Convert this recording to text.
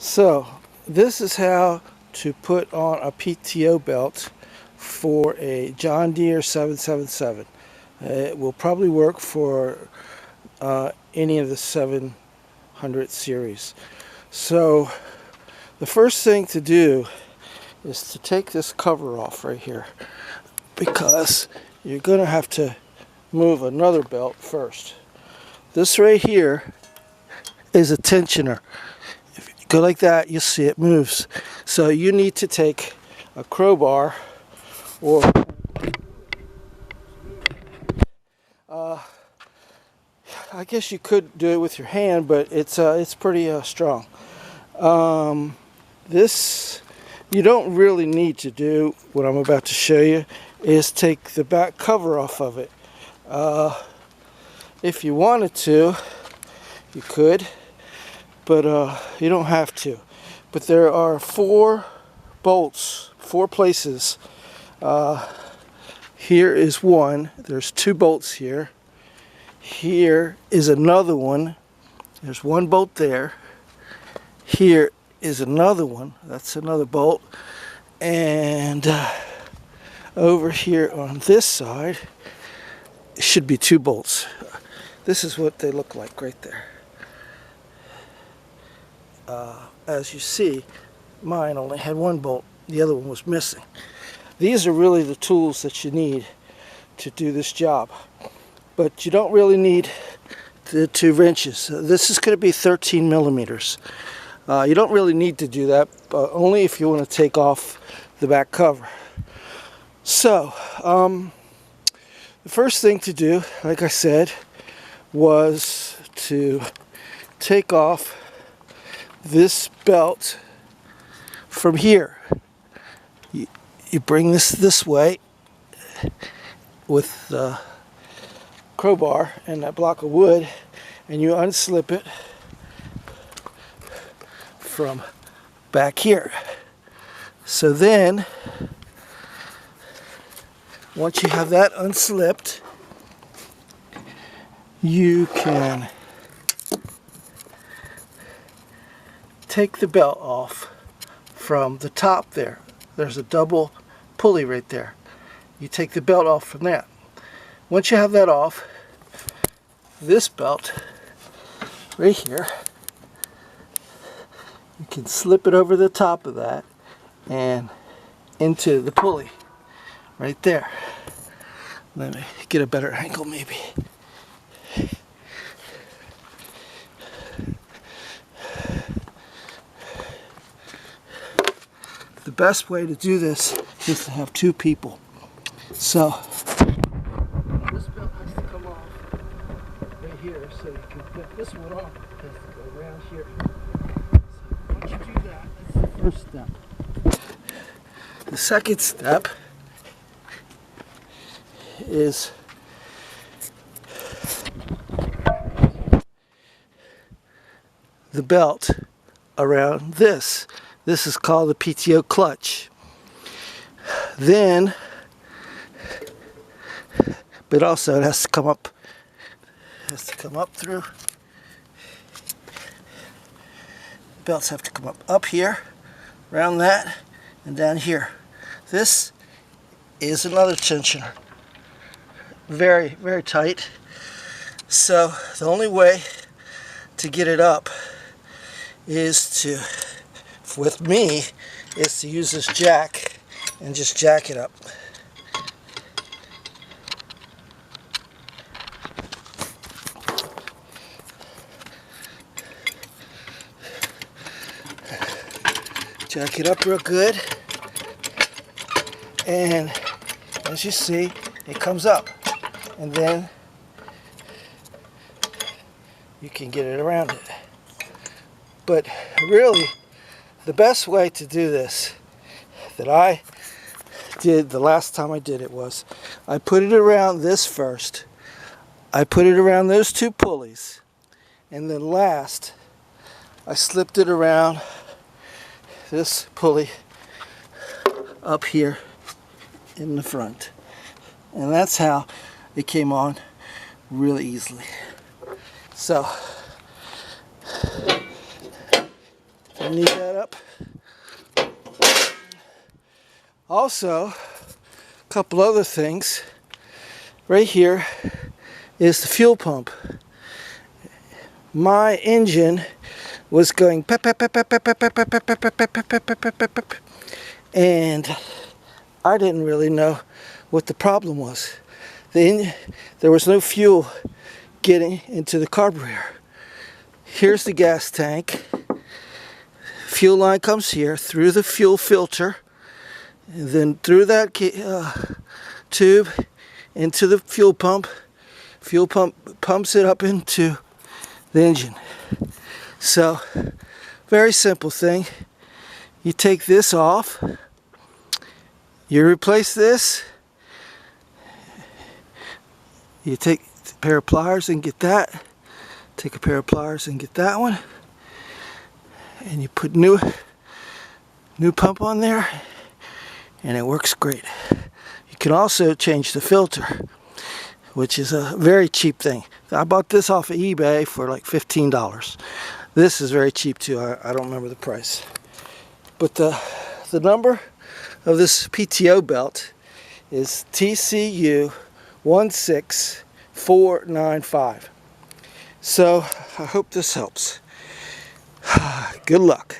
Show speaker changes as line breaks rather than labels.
So this is how to put on a PTO belt for a John Deere 777. It will probably work for any of the 700 series. So the first thing to do is to take this cover off right here, because you're going to have to move another belt first. This right here is a tensioner. If you go like that, you'll see it moves. So you need to take a crowbar, or I guess you could do it with your hand, but it's pretty strong. This, you don't really need to do. What I'm about to show you is take the back cover off of it. If you wanted to, you could, but you don't have to. But there are 4 bolts, 4 places. Here is one. There's 2 bolts here. Here is another one. There's 1 bolt there. Here is another one. That's another bolt. And over here on this side should be 2 bolts. This is what they look like right there. As you see, mine only had 1 bolt. The other one was missing. These are really the tools that you need to do this job. But you don't really need the 2 wrenches. This is going to be 13 millimeters. You don't really need to do that, but only if you want to take off the back cover. So, the first thing to do, like I said, was to take off this belt from here. You bring this way with the crowbar and that block of wood, and you unslip it from back here. So then, once you have that unslipped, you can take the belt off from the top there. There's a double pulley right there. You take the belt off from that. Once you have that off, this belt right here, you can slip it over the top of that and into the pulley right there. Let me get a better angle maybe. The best way to do this is to have 2 people. So this belt has to come off right here, so you can put this one on. It has to go around here. So once you do that, that's the first step. The second step is the belt around this. This is called the PTO clutch. Then, but also it has to come up. It has to come up through. Belts have to come up here, around that, and down here. This is another tensioner. Very, very tight. So the only way to get it up is to, with me, is to use this jack and just jack it up. Jack it up real good, and as you see, it comes up, and then you can get it around it. But really, the best way to do this, that I did the last time I did it, was I put it around this first. I put it around those 2 pulleys, and then last I slipped it around this pulley up here in the front. And that's how it came on really easily. So Knee that up. Also, a couple other things. Right here is the fuel pump. My engine was going pep, pep, pep, pep, pep, pep, pep, pep, pep, pep, pep, pep, pep, pep, pep, pep, pep, and I didn't really know what the problem was. There was no fuel getting into the carburetor. Here's the gas tank. Fuel line comes here through the fuel filter, and then through that tube into the fuel pump. Fuel pump pumps it up into the engine. So, very simple thing. You take this off, you replace this, you take a pair of pliers and get that, take a pair of pliers and get that one, and you put new pump on there, and it works great. You can also change the filter, which is a very cheap thing. I bought this off of eBay for like $15. This is very cheap too. I don't remember the price. But the number of this PTO belt is TCU16495. So I hope this helps. Good luck.